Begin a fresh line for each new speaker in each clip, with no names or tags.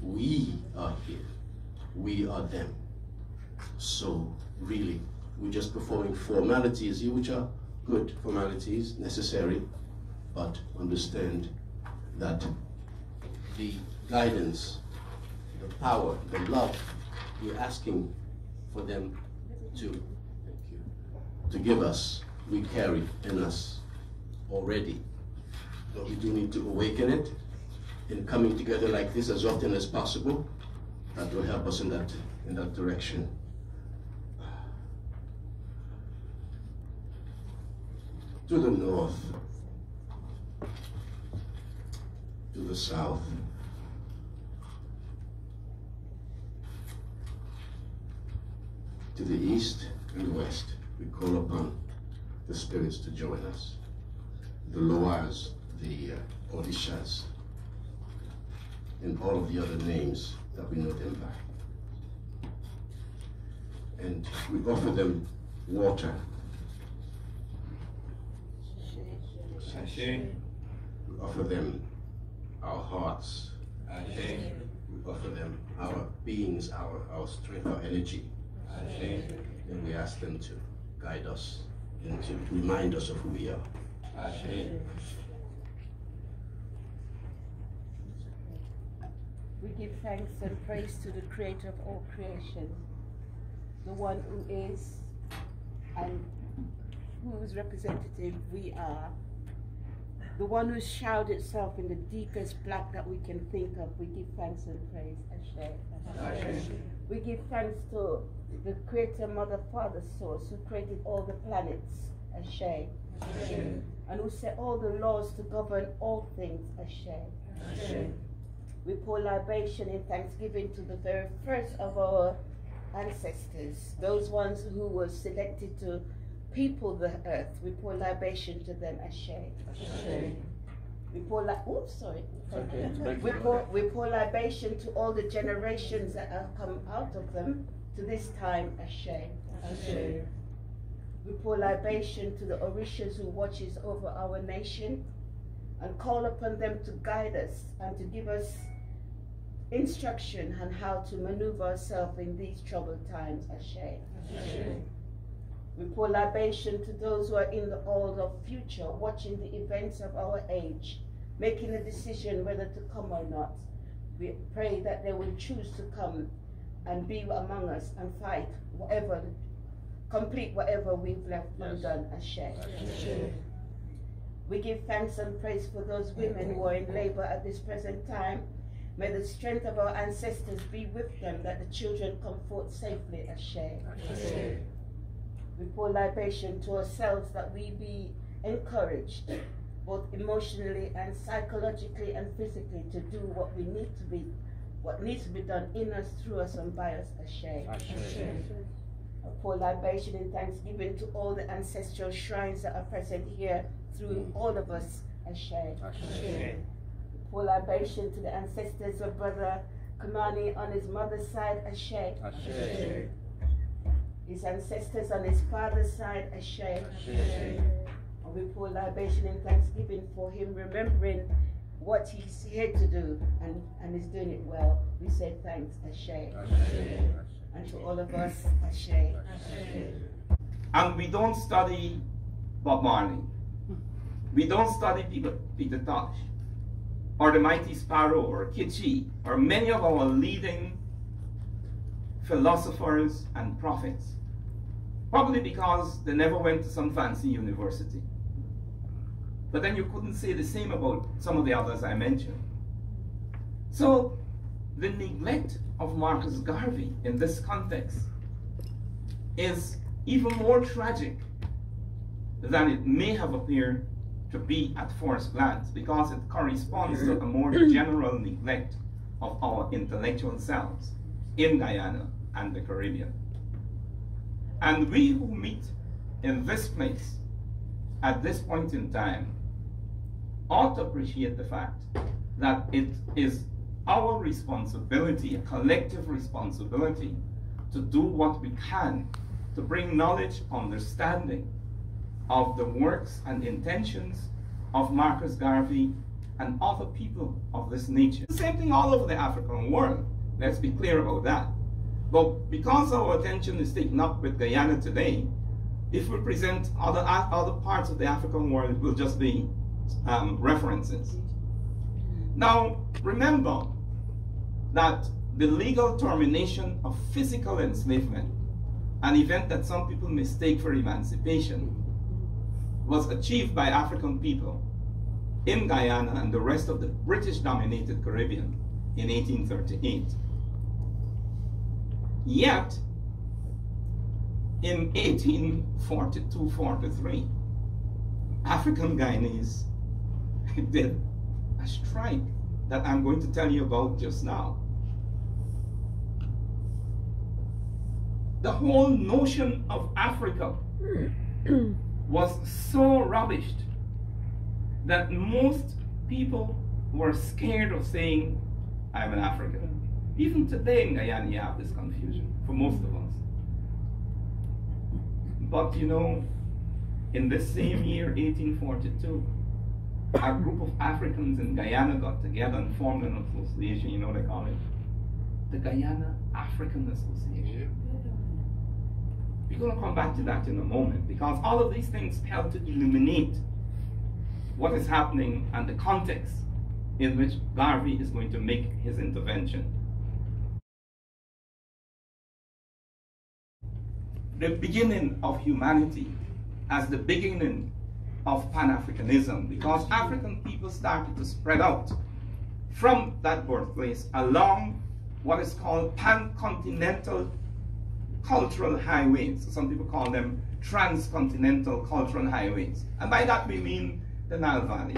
we are here. We are them. So really, we're just performing formalities here, which are good formalities, necessary, but understand that the guidance, the power, the love, we're asking for them to, thank you, to give us, we carry in us already. But we do need to awaken it in coming together like this as often as possible. That will help us in that direction. To the north, to the south, to the east and west, we call upon the spirits to join us. The Loas, the Orishas, and all of the other names that we know them by. And we offer them water. We offer them our hearts. We offer them our beings, our strength, our energy. And we ask them to guide us and to remind us of who we are.
We give thanks and praise to the Creator of all creation, the one who is and whose representative we are, the one who shrouded itself in the deepest black that we can think of. We give thanks and praise. Ashe. We give thanks to the Creator, Mother, Father, Source, who created all the planets. Ashe. And who set all the laws to govern all things. Ashe. We pour libation in thanksgiving to the very first of our ancestors, those ones who were selected to people the earth. We pour libation to them. Ashe. We pour we pour libation to all the generations that have come out of them to this time. Ashe. We pour libation to the Orishas who watches over our nation, and call upon them to guide us and to give us instruction on how to maneuver ourselves in these troubled times. Ashe. We pour libation to those who are in the order of future, watching the events of our age, making a decision whether to come or not. We pray that they will choose to come and be among us and fight whatever, complete whatever we've left undone. Ashe. We give thanks and praise for those women who are in labor at this present time. May the strength of our ancestors be with them, that the children come forth safely. Ashe. We pour libation to ourselves that we be encouraged, both emotionally and psychologically and physically, to do what we need to be, what needs to be done in us, through us, and by us. Ashe. I pour libation in thanksgiving to all the ancestral shrines that are present here through all of us. Ashe. Pour libation to the ancestors of Brother Kimani on his mother's side. Ashe. His ancestors on his father's side. Ashe. And we pour libation in thanksgiving for him, remembering what he's here to do, and he's doing it well. We say thanks. Ashe. And to all of us, Ashe.
And we don't study Bob Marley. We don't study Peter Tosh, or the Mighty Sparrow, or Kichi, or many of our leading philosophers and prophets. Probably because they never went to some fancy university. But then you couldn't say the same about some of the others I mentioned. So the neglect of Marcus Garvey in this context is even more tragic than it may have appeared to be at first glance, because it corresponds to a more general neglect of our intellectual selves in Guyana and the Caribbean. And we who meet in this place at this point in time ought to appreciate the fact that it is our responsibility, a collective responsibility, to do what we can to bring knowledge, understanding of the works and intentions of Marcus Garvey and other people of this nature. The same thing all over the African world. Let's be clear about that. But because our attention is taken up with Guyana today, if we present other parts of the African world, it will just be references. Now, remember that the legal termination of physical enslavement, an event that some people mistake for emancipation, was achieved by African people in Guyana and the rest of the British-dominated Caribbean in 1838. Yet, in 1842-43, African Guyanese did a strike that I'm going to tell you about just now. The whole notion of Africa was so rubbished that most people were scared of saying, I'm an African. Even today in Guyana, you have this confusion for most of us. But you know, in this same year, 1842, a group of Africans in Guyana got together and formed an association, you know they call it the Guyana African Association. We're going to come back to that in a moment, because all of these things help to illuminate what is happening and the context in which Garvey is going to make his intervention. The beginning of humanity as the beginning of Pan-Afrikanism, because African people started to spread out from that birthplace along what is called pan-continental cultural highways. So some people call them transcontinental cultural highways. And by that we mean the Nile Valley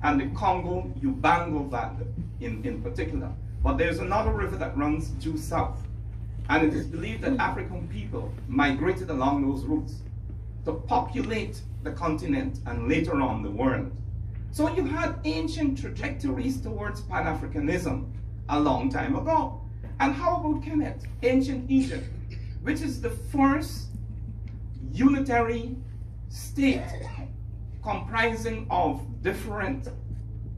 and the Congo-Ubango Valley in particular. But there's another river that runs due south. And it is believed that African people migrated along those routes to populate the continent and later on the world. So you had ancient trajectories towards Pan-Africanism a long time ago. And how about Kenneth, ancient Egypt, which is the first unitary state comprising of different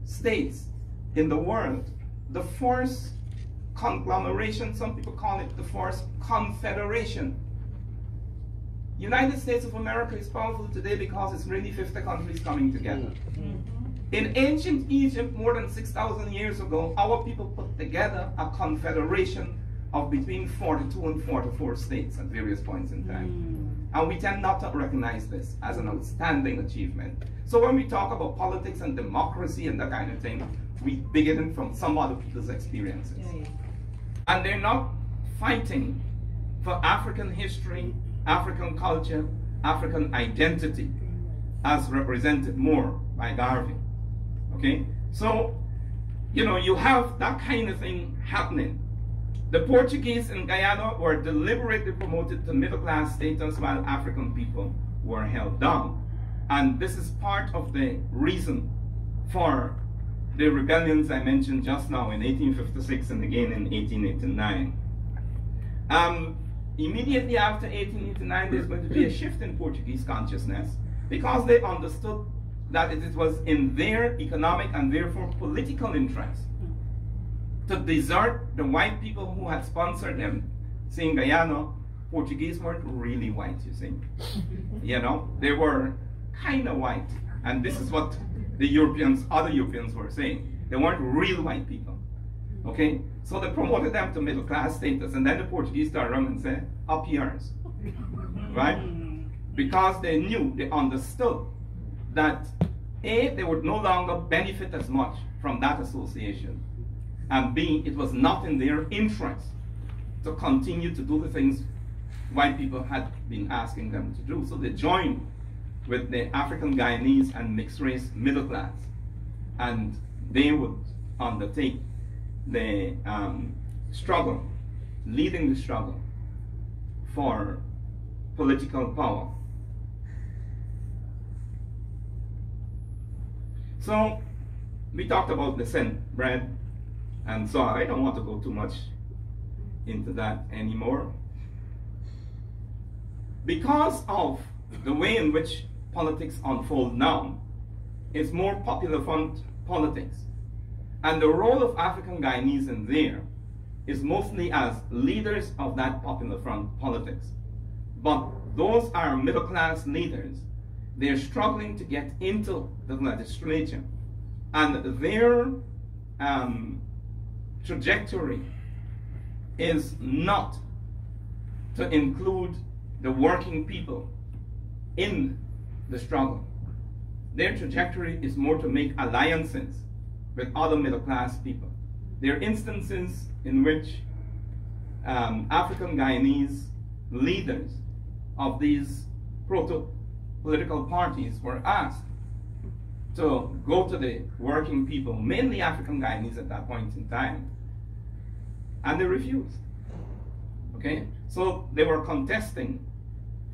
states in the world, the first conglomeration, some people call it the first confederation. United States of America is powerful today because it's really 50 countries coming together. In ancient Egypt, more than 6,000 years ago, our people put together a confederation of between 42 and 44 states at various points in time. And we tend not to recognize this as an outstanding achievement. So when we talk about politics and democracy and that kind of thing, we begin from some other people's experiences. And they're not fighting for African history, African culture, African identity, as represented more by Garvey. Okay? So, you know, you have that kind of thing happening. The Portuguese in Guyana were deliberately promoted to middle-class status while African people were held down. And this is part of the reason for the rebellions I mentioned just now in 1856 and again in 1889. Immediately after 1889, there's going to be a shift in Portuguese consciousness because they understood that it was in their economic and therefore political interest to desert the white people who had sponsored them. See, in Guyana, Portuguese weren't really white, you see. You know, they were kind of white. And this is what the Europeans, other Europeans were saying. They weren't real white people. Okay? So they promoted them to middle class status, and then the Portuguese started around and said, up yours. Right? Because they knew, they understood that A, they would no longer benefit as much from that association, and B, it was not in their interest to continue to do the things white people had been asking them to do. So they joined with the African Guyanese and mixed race middle class, and they would undertake the struggle, leading the struggle for political power. So we talked about the cent bread, and so I don't want to go too much into that anymore. Because of the way in which politics unfold now, it's more popular front politics. And the role of African Guyanese in there is mostly as leaders of that popular front politics. But those are middle-class leaders. They're struggling to get into the legislature. And their trajectory is not to include the working people in the struggle. Their trajectory is more to make alliances with other middle-class people. There are instances in which African Guyanese leaders of these proto-political parties were asked to go to the working people, mainly African Guyanese at that point in time, and they refused. Okay? So they were contesting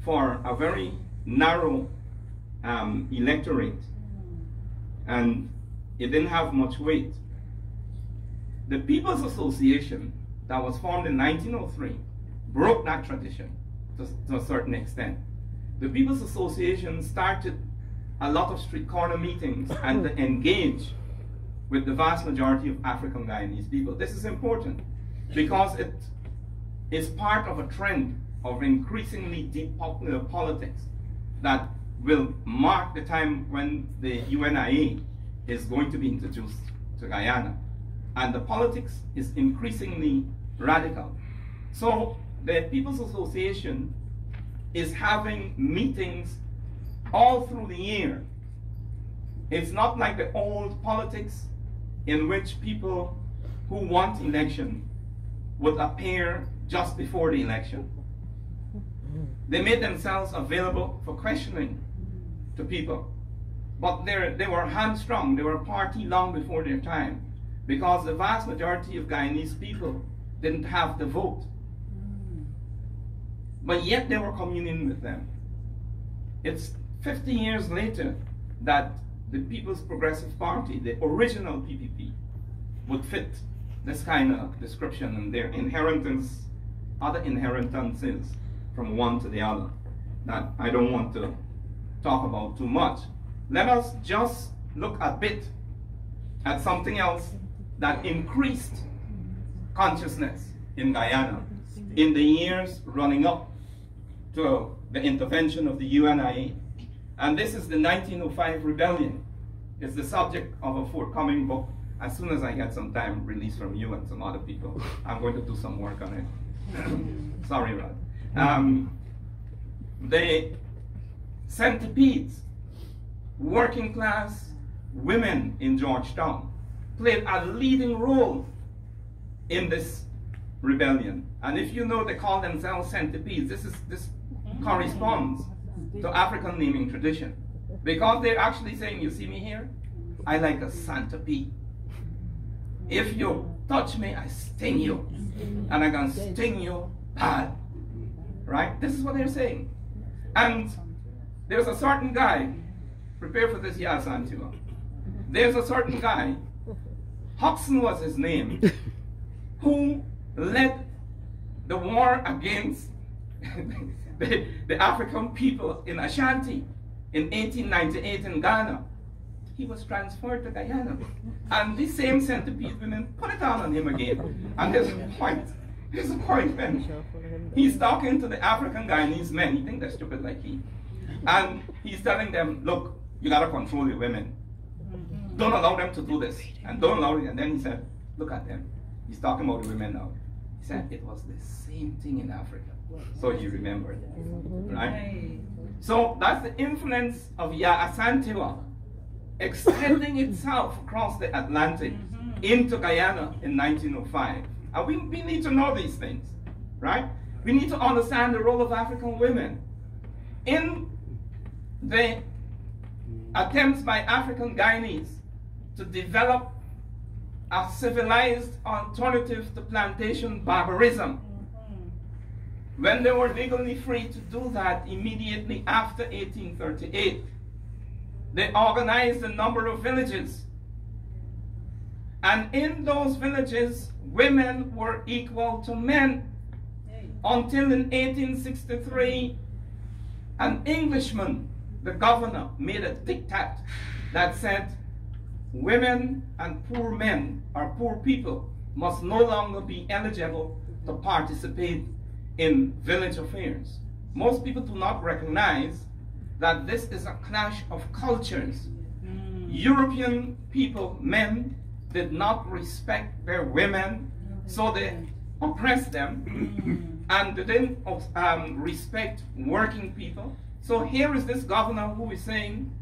for a very narrow electorate, and it didn't have much weight. The People's Association that was formed in 1903 broke that tradition to a certain extent. The People's Association started a lot of street corner meetings and to engage with the vast majority of African Guyanese people. This is important because it is part of a trend of increasingly deep popular politics that will mark the time when the UNIA is going to be introduced to Guyana. And the politics is increasingly radical. So the People's Association is having meetings all through the year. It's not like the old politics in which people who want election would appear just before the election. They made themselves available for questioning to people. But they were hamstrung, they were party long before their time, because the vast majority of Guyanese people didn't have the vote. But yet they were communing with them. It's 50 years later that the People's Progressive Party, the original PPP, would fit this kind of description, and their inheritance, other inheritances from one to the other that I don't want to talk about too much. Let us just look a bit at something else that increased consciousness in Guyana in the years running up to the intervention of the UNIA. And this is the 1905 rebellion. It's the subject of a forthcoming book. As soon as I get some time released from you and some other people, I'm going to do some work on it. Sorry, Rod. The centipedes, working class women in Georgetown, played a leading role in this rebellion. And if you know they call themselves centipedes, this corresponds to African naming tradition. Because they're actually saying, you see me here? I like a centipede. If you touch me, I sting you. And I can sting you bad. Right? This is what they're saying. And there's a certain guy, prepare for this, yes, Antigua. There's a certain guy, Hudson was his name, who led the war against the African people in Ashanti in 1898 in Ghana. He was transferred to Guyana. And these same centipede women put it on him again. And there's a point when he's talking to the African Guyanese men. You think they're stupid like he. And he's telling them, look, you gotta control your women. Don't allow them to do this. And don't allow it. And then he said, look at them. He's talking about the women now. He said, it was the same thing in Africa. So he remembered. Right? So that's the influence of Asantewaa extending itself across the Atlantic into Guyana in 1905. And we need to know these things, right? We need to understand the role of African women in the attempts by African Guyanese to develop a civilized alternative to plantation barbarism. When they were legally free to do that immediately after 1838, they organized a number of villages. And in those villages, women were equal to men until in 1863, an Englishman, the governor, made a diktat that said women and poor men or poor people must no longer be eligible to participate in village affairs. Most people do not recognize that this is a clash of cultures. European people, men, did not respect their women, so they oppressed them, and they didn't respect working people. So here is this governor who is saying,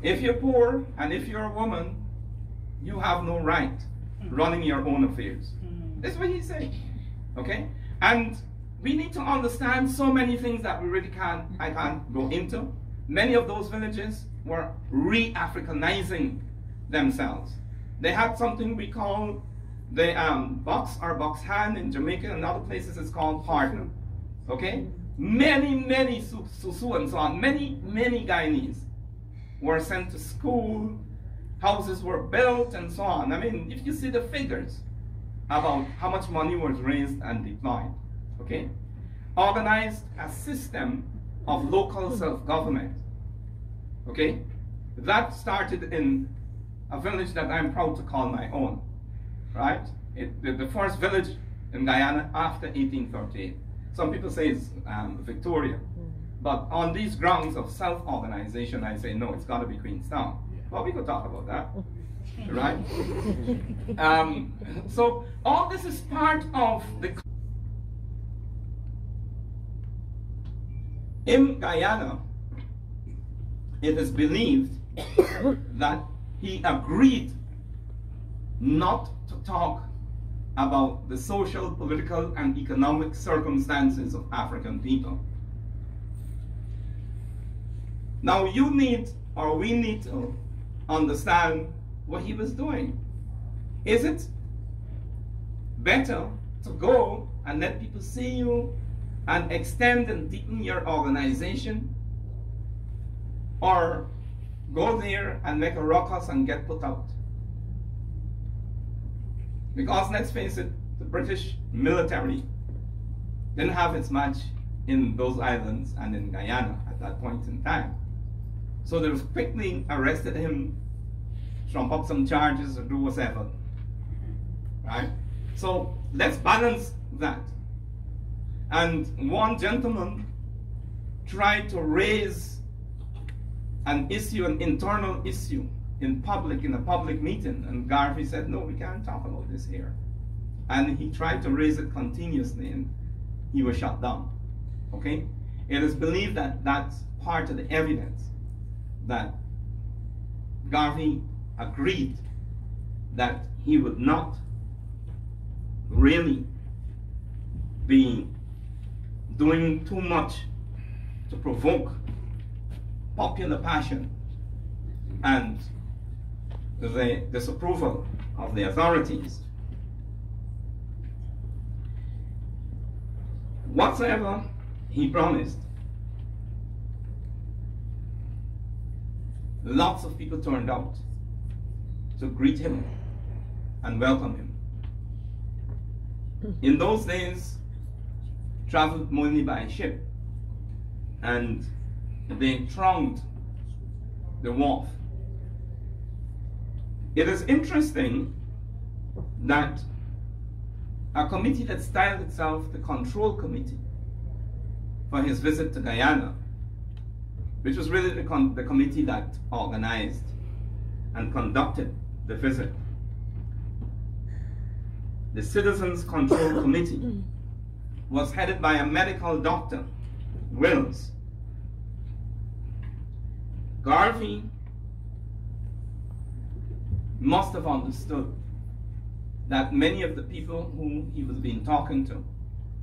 if you're poor and if you're a woman, you have no right running your own affairs. That's what he's saying, okay? And we need to understand so many things that we really I can't go into. Many of those villages were re-Africanizing themselves. They had something we call the box or box hand in Jamaica, and other places it's called partner, okay? Many Susu and so on, many Guyanese were sent to school, houses were built and so on. I mean, if you see the figures about how much money was raised and deployed, okay? Organized a system of local self-government, okay? That started in a village that I'm proud to call my own, right? The first village in Guyana after 1838. Some people say it's Victoria, but on these grounds of self-organization, I say no, it's got to be Queenstown. Well, we could talk about that, right? So all this is part of the... In Guyana, it is believed that he agreed not to talk about the social, political, and economic circumstances of African people. Now you need, or we need to understand what he was doing. Is it better to go and let people see you and extend and deepen your organization, or go there and make a ruckus and get put out? Because let's face it, the British military didn't have its match in those islands and in Guyana at that point in time. So they quickly arrested him, trump up some charges or do whatever, right? So let's balance that. And one gentleman tried to raise an issue, an internal issue in public, in a public meeting, and Garvey said, no, we can't talk about this here. And he tried to raise it continuously and he was shut down, okay? It is believed that that's part of the evidence that Garvey agreed that he would not really be doing too much to provoke popular passion and the disapproval of the authorities. Whatsoever he promised, lots of people turned out to greet him and welcome him. In those days, traveled mainly by ship, and they thronged the wharf. It is interesting that a committee that styled itself the Control Committee for his visit to Guyana, which was really the committee that organized and conducted the visit. The Citizens Control Committee was headed by a medical doctor, Wills. Garvey must have understood that many of the people whom he was being talking to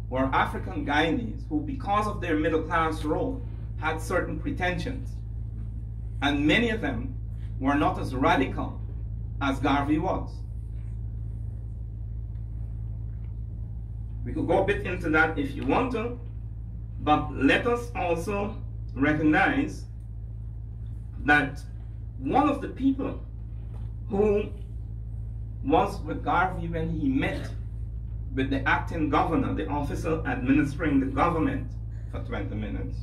were African Guyanese who, because of their middle class role, had certain pretensions. And many of them were not as radical as Garvey was. We could go a bit into that if you want to, but let us also recognize that one of the people who was with Garvey when he met with the acting governor, the officer administering the government for 20 minutes,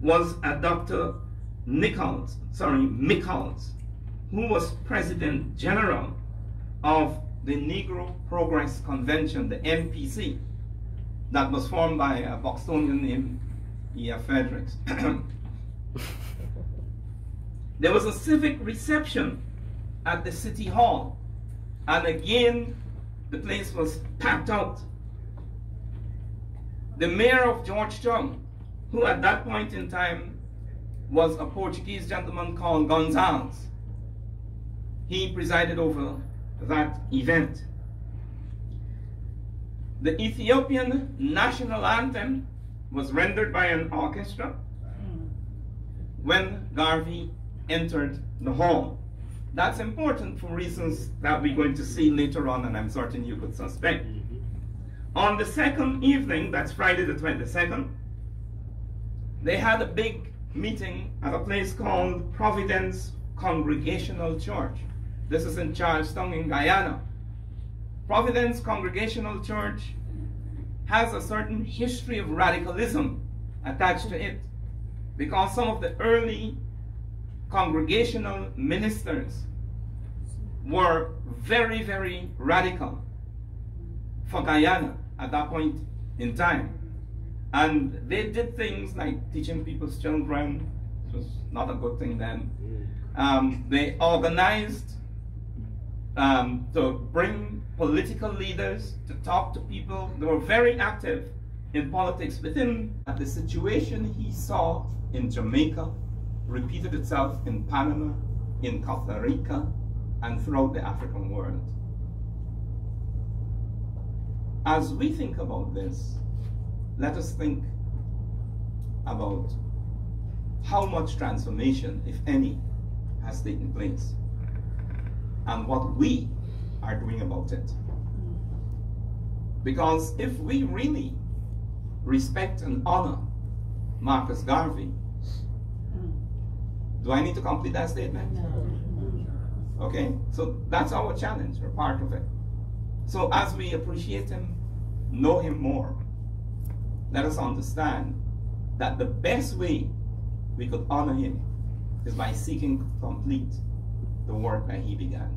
was a Dr. Mickles, who was President General of the Negro Progress Convention, the NPC, that was formed by a Bostonian named E.F. Fredericks. There was a civic reception at the City Hall, and again, the place was packed out. The mayor of Georgetown, who at that point in time was a Portuguese gentleman called Gonzalez, he presided over that event. The Ethiopian national anthem was rendered by an orchestra when Garvey entered the hall. That's important for reasons that we're going to see later on, and I'm certain you could suspect. On the second evening, that's Friday the 22nd, they had a big meeting at a place called Providence Congregational Church. This is in Charlestown in Guiana. Providence Congregational Church has a certain history of radicalism attached to it, because some of the early congregational ministers were very, very radical for Guyana at that point in time. And they did things like teaching people's children, which was not a good thing then. They organized to bring political leaders to talk to people. They were very active in politics within. The situation he saw in Jamaica repeated itself in Panama, in Costa Rica, and throughout the African world. As we think about this, let us think about how much transformation, if any, has taken place, and what we are doing about it. Because if we really respect and honor Marcus Garvey, do I need to complete that statement? No. Okay, so that's our challenge, or part of it. So as we appreciate him, know him more, let us understand that the best way we could honor him is by seeking to complete the work that he began.